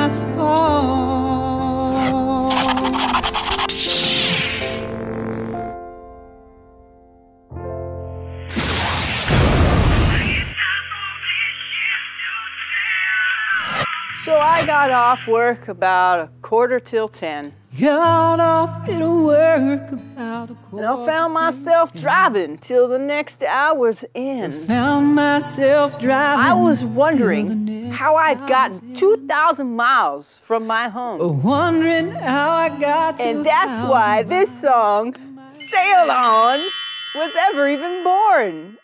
my song. So I got off work about 10:15. Got off at work about 1:15. And I found myself driving till the next hour's end. Found myself driving. I was wondering how I'd gotten 2,000 miles from my home. Wondering how I got to. And that's why this song, Sail On, was ever even born.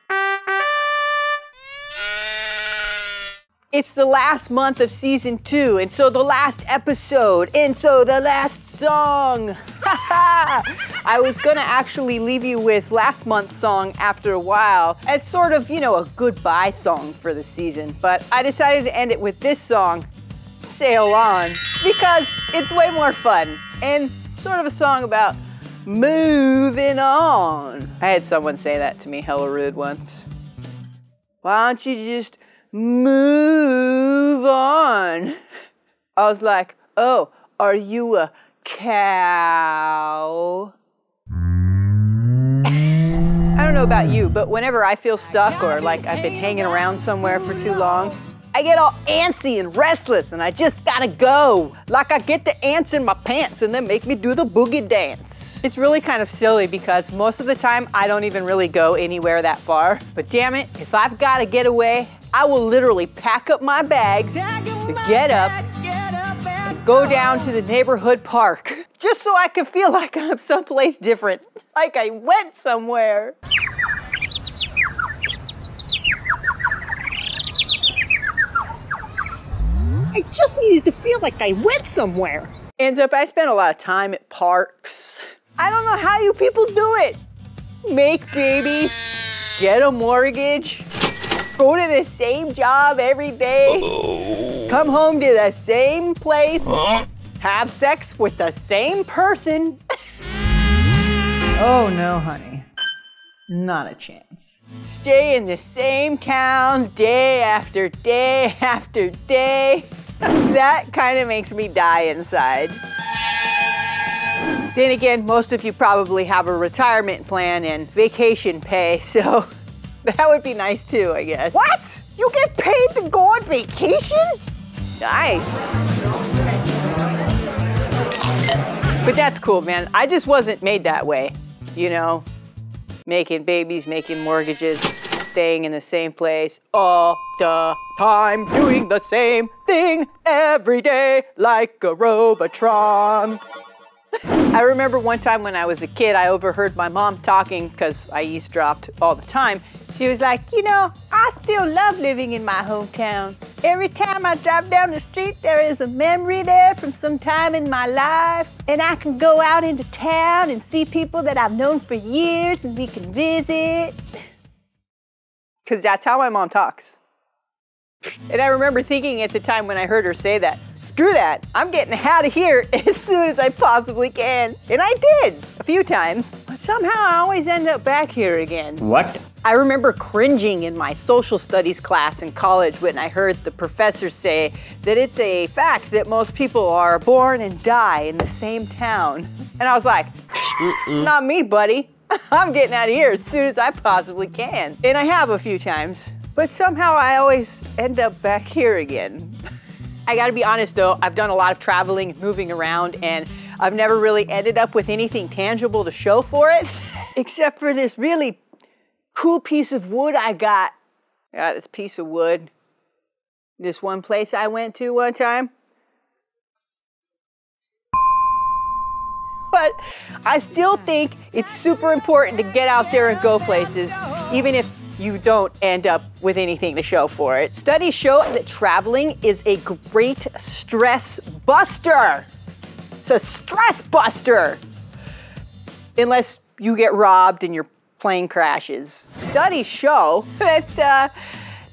It's the last month of season 2, and so the last episode, and so the last song. I was gonna actually leave you with last month's song after a while. It's sort of, a goodbye song for the season, but I decided to end it with this song, Sail On, because it's way more fun, and sort of a song about moving on. I had someone say that to me hella rude once. Why don't you just move on? I was like, oh, are you a cow? I don't know about you, but whenever I feel stuck or like I've been hanging around somewhere for too long, I get all antsy and restless and I just gotta go. Like I get the ants in my pants and they make me do the boogie dance. It's really kind of silly because most of the time I don't even really go anywhere that far. But damn it, if I've gotta get away, I will literally pack up my bags, get up, and go down to the neighborhood park. Just so I can feel like I'm someplace different. Like I went somewhere. I just needed to feel like I went somewhere. Ends up, I spent a lot of time at parks. I don't know how you people do it. Make babies, get a mortgage, go to the same job every day, come home to the same place, have sex with the same person. Oh no, honey. Not a chance. Stay in the same town day after day after day. That kind of makes me die inside. Then again, most of you probably have a retirement plan and vacation pay, so that would be nice too, I guess. What? You get paid to go on vacation? Nice. But that's cool, man. I just wasn't made that way, making babies, making mortgages, staying in the same place all the time, doing the same thing every day like a Robotron. I remember one time when I was a kid, I overheard my mom talking because I eavesdropped all the time. She was like, I still love living in my hometown. Every time I drive down the street, there is a memory there from some time in my life. And I can go out into town and see people that I've known for years and we can visit. Because that's how my mom talks. And I remember thinking at the time when I heard her say that, screw that, I'm getting out of here as soon as I possibly can. And I did, a few times. But somehow I always end up back here again. What? I remember cringing in my social studies class in college when I heard the professor say that it's a fact that most people are born and die in the same town. And I was like, not me, buddy. I'm getting out of here as soon as I possibly can. And I have a few times, but somehow I always end up back here again. I gotta be honest though, I've done a lot of traveling and moving around and I've never really ended up with anything tangible to show for it, except for this really cool piece of wood I got. I got this piece of wood. This one place I went to one time. But I still think it's super important to get out there and go places, even if you don't end up with anything to show for it. Studies show that traveling is a great stress buster. It's a stress buster. Unless you get robbed and your plane crashes. Studies show that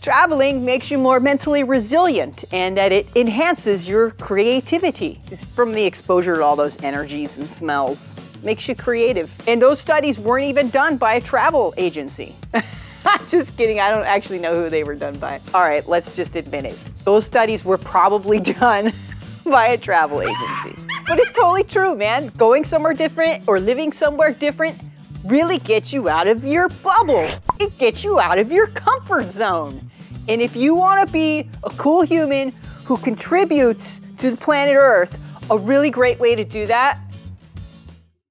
traveling makes you more mentally resilient and that it enhances your creativity. It's from the exposure to all those energies and smells. Makes you creative. And those studies weren't even done by a travel agency. Just kidding, I don't actually know who they were done by. All right, let's just admit it. Those studies were probably done by a travel agency. But it's totally true, man. Going somewhere different or living somewhere different really gets you out of your bubble. It gets you out of your comfort zone. And if you want to be a cool human who contributes to the planet Earth, a really great way to do that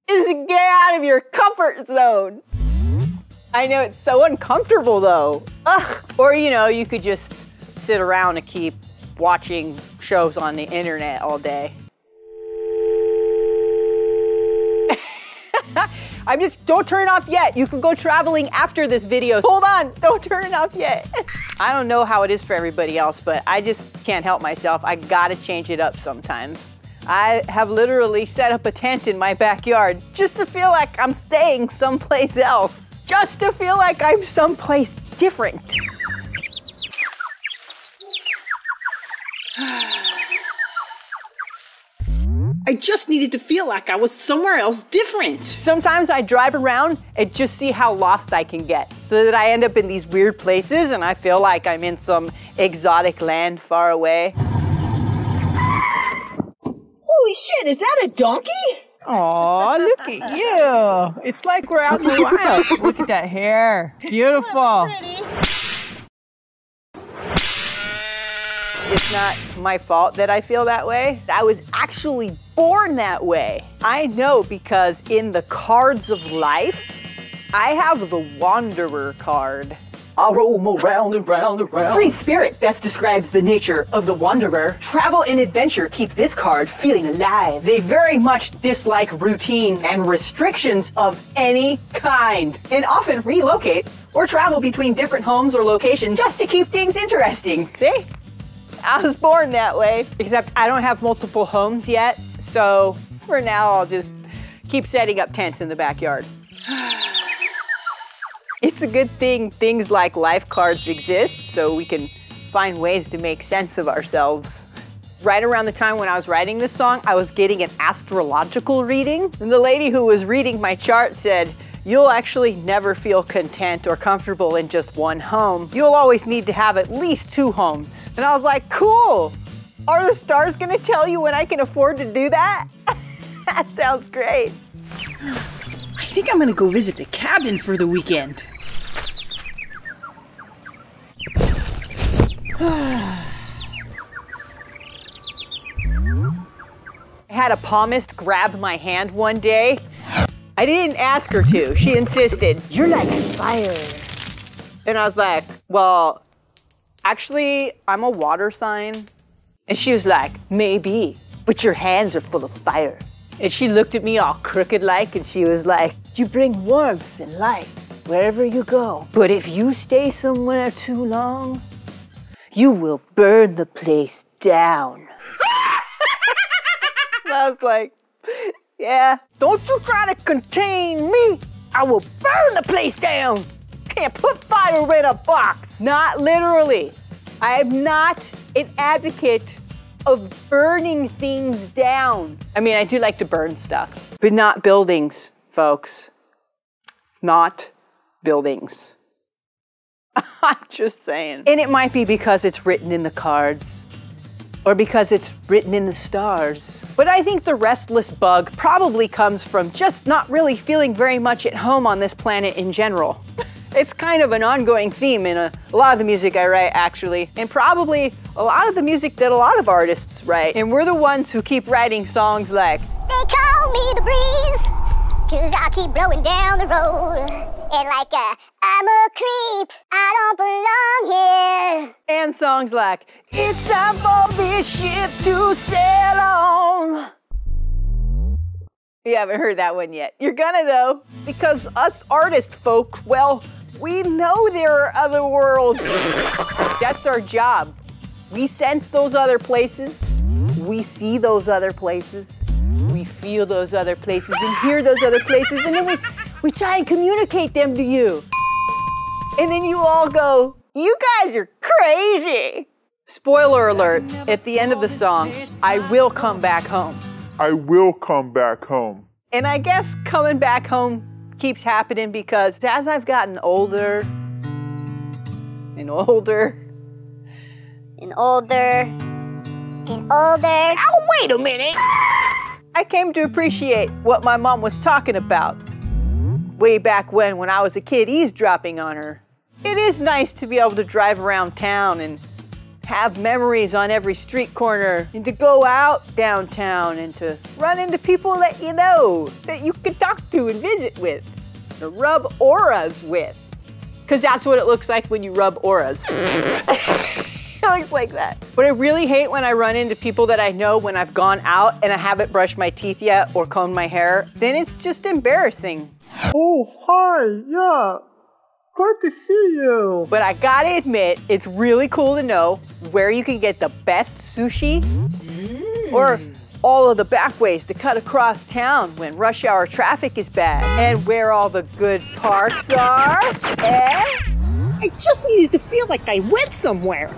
is to get out of your comfort zone. I know it's so uncomfortable though. Ugh. Or you could just sit around and keep watching shows on the internet all day. Don't turn it off yet. You can go traveling after this video. Hold on, don't turn it off yet. I don't know how it is for everybody else, but I just can't help myself. I gotta change it up sometimes. I have literally set up a tent in my backyard just to feel like I'm staying someplace else. Just to feel like I'm someplace different. I just needed to feel like I was somewhere else different. Sometimes I drive around and just see how lost I can get, so that I end up in these weird places and I feel like I'm in some exotic land far away. Holy shit, is that a donkey? Aw, look at you. It's like we're out in the wild. Look at that hair. Beautiful. It's not my fault that I feel that way. I was actually born that way. I know because in the cards of life, I have the Wanderer card. I'll roam around and round and round. Free spirit best describes the nature of the wanderer. Travel and adventure keep this card feeling alive. They very much dislike routine and restrictions of any kind, and often relocate or travel between different homes or locations just to keep things interesting. See? I was born that way, except I don't have multiple homes yet, so for now I'll just keep setting up tents in the backyard. It's a good thing things like life cards exist so we can find ways to make sense of ourselves. Right around the time when I was writing this song, I was getting an astrological reading, and the lady who was reading my chart said, "You'll actually never feel content or comfortable in just one home. You'll always need to have at least 2 homes." And I was like, cool. Are the stars gonna tell you when I can afford to do that? That sounds great. I think I'm gonna go visit the cabin for the weekend. I had a palmist grab my hand one day. I didn't ask her to. She insisted. "You're like fire." And I was like, "Well, actually, I'm a water sign." And she was like, "Maybe, but your hands are full of fire." And she looked at me all crooked like, and she was like, "You bring warmth and light wherever you go. But if you stay somewhere too long, you will burn the place down." And I was like, yeah, don't you try to contain me. I will burn the place down. Can't put fire in a box. Not literally. I am not an advocate of burning things down. I mean, I do like to burn stuff, but not buildings, folks. Not buildings. I'm just saying. And it might be because it's written in the cards, or because it's written in the stars. But I think the restless bug probably comes from just not really feeling very much at home on this planet in general. It's kind of an ongoing theme in a lot of the music I write, actually, and probably a lot of the music that a lot of artists write. And we're the ones who keep writing songs like, "They call me the breeze, 'cause I keep blowing down the road. And like I'm a creep, I don't belong here." And songs like, "It's time for this ship to sail on." You haven't heard that one yet. You're gonna though, because us artist folk, well, we know there are other worlds. That's our job. We sense those other places. We see those other places. We feel those other places and hear those other places, and then we try and communicate them to you. And then you all go, "You guys are crazy." Spoiler alert, at the end of the song, I will come back home. I will come back home. And I guess coming back home keeps happening because as I've gotten older and older And older and older. Ow, Wait a minute! I came to appreciate what my mom was talking about way back when I was a kid eavesdropping on her. It is nice to be able to drive around town and have memories on every street corner, and to go out downtown and to run into people that you know, that you can talk to and visit with, or rub auras with. Because that's what it looks like when you rub auras. It looks like that. But I really hate when I run into people that I know when I've gone out and I haven't brushed my teeth yet or combed my hair. Then it's just embarrassing. Oh, hi, yeah. Good to see you. But I gotta admit, it's really cool to know where you can get the best sushi or all of the back ways to cut across town when rush hour traffic is bad, and where all the good parks are. I just needed to feel like I went somewhere.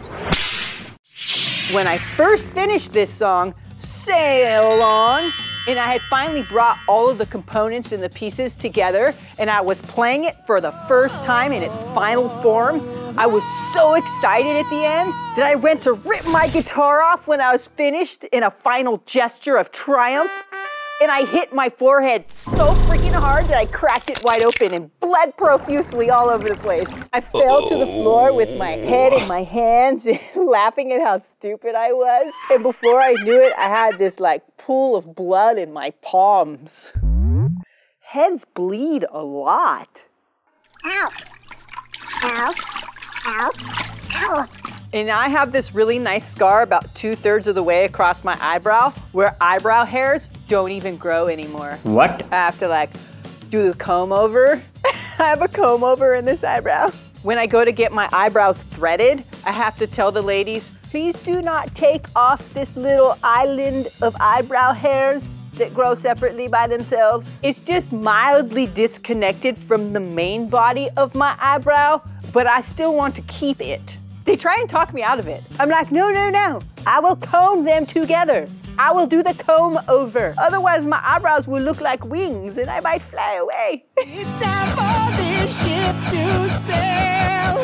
When I first finished this song, Sail On, and I had finally brought all of the components and the pieces together, and I was playing it for the first time in its final form, I was so excited at the end that I went to rip my guitar off when I was finished in a final gesture of triumph, and I hit my forehead so freaking hard that I cracked it wide open and bled profusely all over the place. I fell to the floor with my head in my hands, laughing at how stupid I was. And before I knew it, I had this like pool of blood in my palms. Heads bleed a lot. Ow. Ow. Ow. Ow. And I have this really nice scar about 2/3 of the way across my eyebrow where eyebrow hairs don't even grow anymore. What? I have to like do the comb over. I have a comb over in this eyebrow. When I go to get my eyebrows threaded, I have to tell the ladies, please do not take off this little island of eyebrow hairs that grow separately by themselves. It's just mildly disconnected from the main body of my eyebrow, but I still want to keep it. They try and talk me out of it. I'm like, no, no, no. I will comb them together. I will do the comb over. Otherwise, my eyebrows will look like wings and I might fly away. It's time for this ship to sail.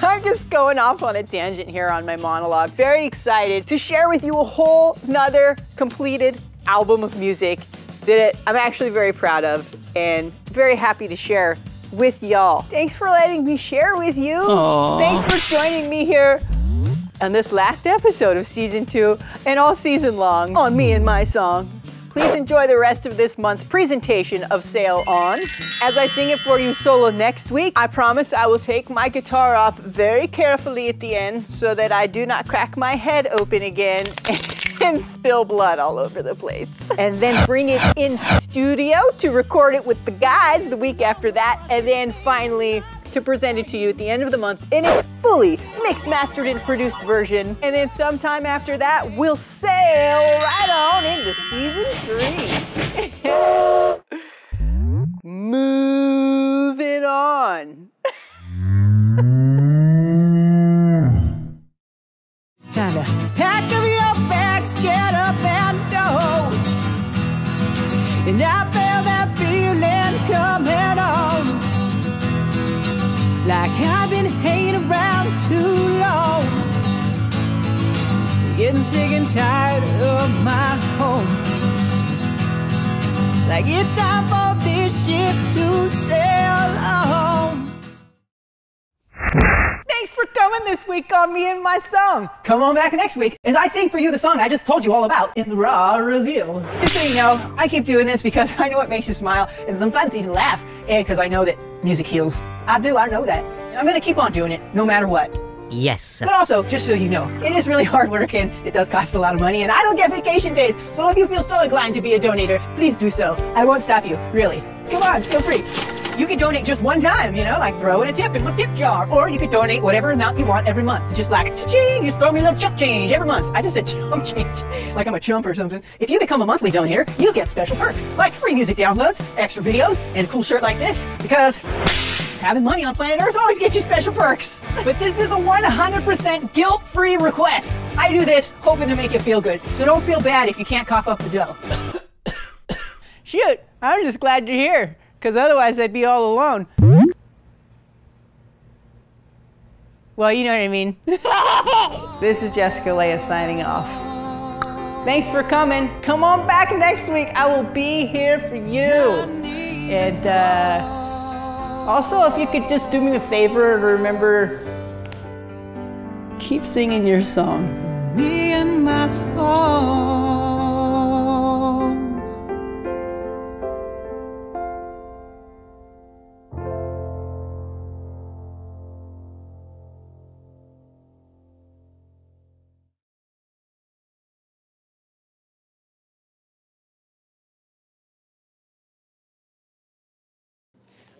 I'm just going off on a tangent here on my monologue. Very excited to share with you a whole nother completed album of music that I'm actually very proud of and very happy to share with y'all. Thanks for letting me share with you. Aww. Thanks for joining me here on this last episode of season 2 and all season long on Me and My Song. Please enjoy the rest of this month's presentation of Sail On. As I sing it for you solo next week, I promise I will take my guitar off very carefully at the end so that I do not crack my head open again and spill blood all over the place. And then bring it in studio to record it with the guys the week after that, and then finally to present it to you at the end of the month in its fully mixed, mastered, and produced version. And then sometime after that, we'll sail right on into season 3. Moving on. It's time to pack up your bags, get up and go. And I feel that feeling coming on, like I've been hanging around too long, getting sick and tired of my home. Like it's time for this ship to sail on. Thanks for coming this week on Me and My Song. Come on back next week as I sing for you the song I just told you all about in the Raw Reveal. Just so you know, I keep doing this because I know it makes you smile and sometimes even laugh, and because I know that music heals. I know that. And I'm gonna keep on doing it no matter what. Yes. But also, just so you know, it is really hard work and it does cost a lot of money, and I don't get vacation days. So if you feel so inclined to be a donator, please do so. I won't stop you, really. Come on, feel free. You can donate just one time, you know, like throw in a tip in my tip jar. Or you could donate whatever amount you want every month. Just like, cha-ching, just throw me a little chump change every month. I just said chump change, like I'm a chump or something. If you become a monthly donator, you get special perks, like free music downloads, extra videos, and a cool shirt like this, because having money on planet Earth always gets you special perks. But this is a 100% guilt-free request. I do this hoping to make you feel good, so don't feel bad if you can't cough up the dough. Shoot, I'm just glad you're here, because otherwise I'd be all alone. Well, you know what I mean. This is Jessica Leia signing off. Thanks for coming. Come on back next week. I will be here for you. And also, if you could just do me a favor and remember, keep singing your song. Me and my song.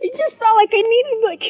I just felt like I needed, like...